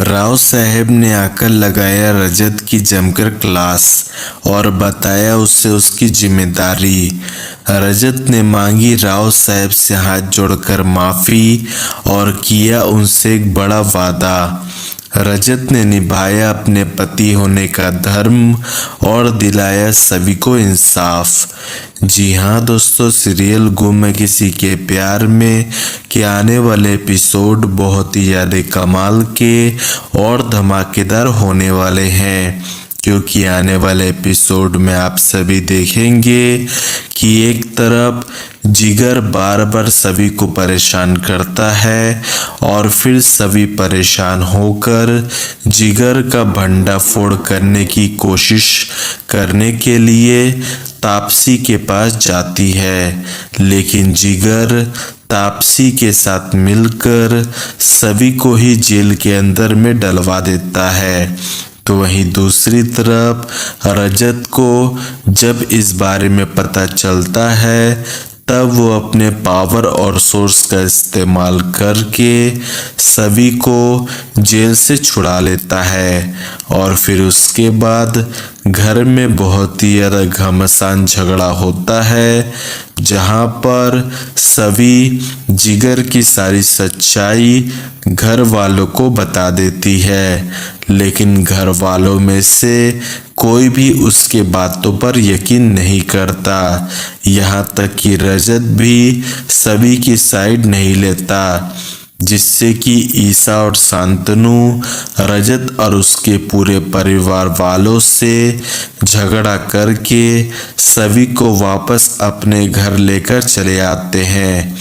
राव साहब ने आकर लगाया रजत की जमकर क्लास और बताया उससे उसकी जिम्मेदारी। रजत ने मांगी राव साहब से हाथ जोड़कर माफ़ी और किया उनसे एक बड़ा वादा। रजत ने निभाया अपने पति होने का धर्म और दिलाया सभी को इंसाफ। जी हाँ दोस्तों, सीरियल गुम है किसी के प्यार में के आने वाले एपिसोड बहुत ही ज़्यादा कमाल के और धमाकेदार होने वाले हैं, क्योंकि आने वाले एपिसोड में आप सभी देखेंगे कि एक तरफ जिगर बार बार सभी को परेशान करता है और फिर सभी परेशान होकर जिगर का भंडाफोड़ करने की कोशिश करने के लिए तापसी के पास जाती है, लेकिन जिगर तापसी के साथ मिलकर सभी को ही जेल के अंदर में डलवा देता है। तो वहीं दूसरी तरफ रजत को जब इस बारे में पता चलता है तब वो अपने पावर और सोर्स का इस्तेमाल करके सभी को जेल से छुड़ा लेता है और फिर उसके बाद घर में बहुत ही ज़्यादा घमासान झगड़ा होता है, जहाँ पर सभी जिगर की सारी सच्चाई घर वालों को बता देती है, लेकिन घर वालों में से कोई भी उसके बातों पर यकीन नहीं करता। यहाँ तक कि रजत भी सभी की साइड नहीं लेता, जिससे कि ईसा और शांतनु रजत और उसके पूरे परिवार वालों से झगड़ा करके सभी को वापस अपने घर लेकर चले आते हैं।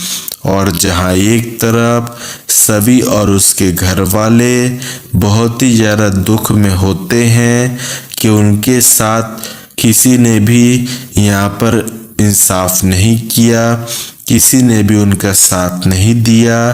और जहां एक तरफ सभी और उसके घर वाले बहुत ही ज़्यादा दुख में होते हैं कि उनके साथ किसी ने भी यहाँ पर इंसाफ नहीं किया, किसी ने भी उनका साथ नहीं दिया,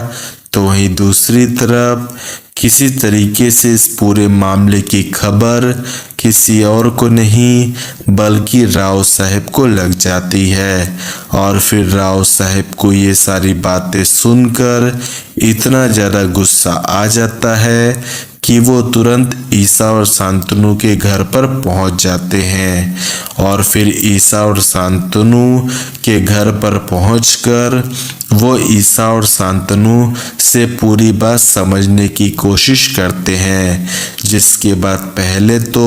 तो वहीं दूसरी तरफ किसी तरीके से इस पूरे मामले की खबर किसी और को नहीं बल्कि राव साहब को लग जाती है और फिर राव साहब को ये सारी बातें सुनकर इतना ज़्यादा गुस्सा आ जाता है कि वो तुरंत ईसा और शांतनु के घर पर पहुंच जाते हैं और फिर ईसा और शांतनु के घर पर पहुंचकर वो ईसा और शांतनु से पूरी बात समझने की कोशिश करते हैं, जिसके बाद पहले तो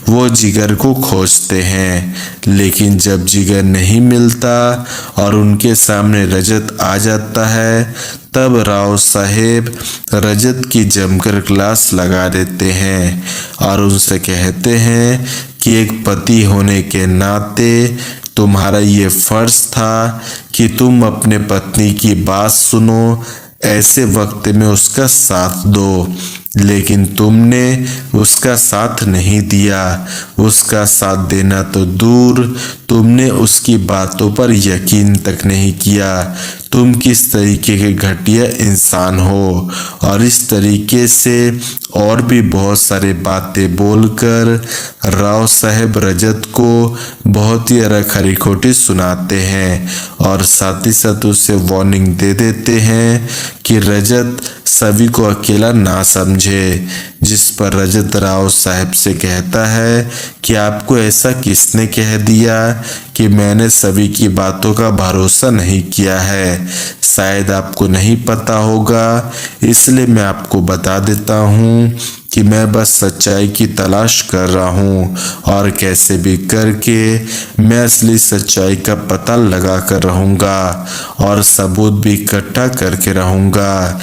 वो जिगर को खोजते हैं, लेकिन जब जिगर नहीं मिलता और उनके सामने रजत आ जाता है तब राव साहेब रजत की जमकर क्लास लगा देते हैं और उनसे कहते हैं कि एक पति होने के नाते तुम्हारा ये फर्ज था कि तुम अपने पत्नी की बात सुनो, ऐसे वक्त में उसका साथ दो, लेकिन तुमने उसका साथ नहीं दिया। उसका साथ देना तो दूर, तुमने उसकी बातों पर यकीन तक नहीं किया। तुम किस तरीके के घटिया इंसान हो। और इस तरीके से और भी बहुत सारे बातें बोलकर राव साहब रजत को बहुत ही खरी खोटी सुनाते हैं और साथ ही साथ उसे वार्निंग दे देते हैं कि रजत सभी को अकेला ना समझे, जिस पर रजत राव साहब से कहता है कि आपको ऐसा किसने कह दिया कि मैंने सभी की बातों का भरोसा नहीं किया है। शायद आपको नहीं पता होगा, इसलिए मैं आपको बता देता हूँ कि मैं बस सच्चाई की तलाश कर रहा हूँ और कैसे भी करके मैं असली सच्चाई का पता लगा कर रहूँगा और सबूत भी इकट्ठा करके रहूँगा।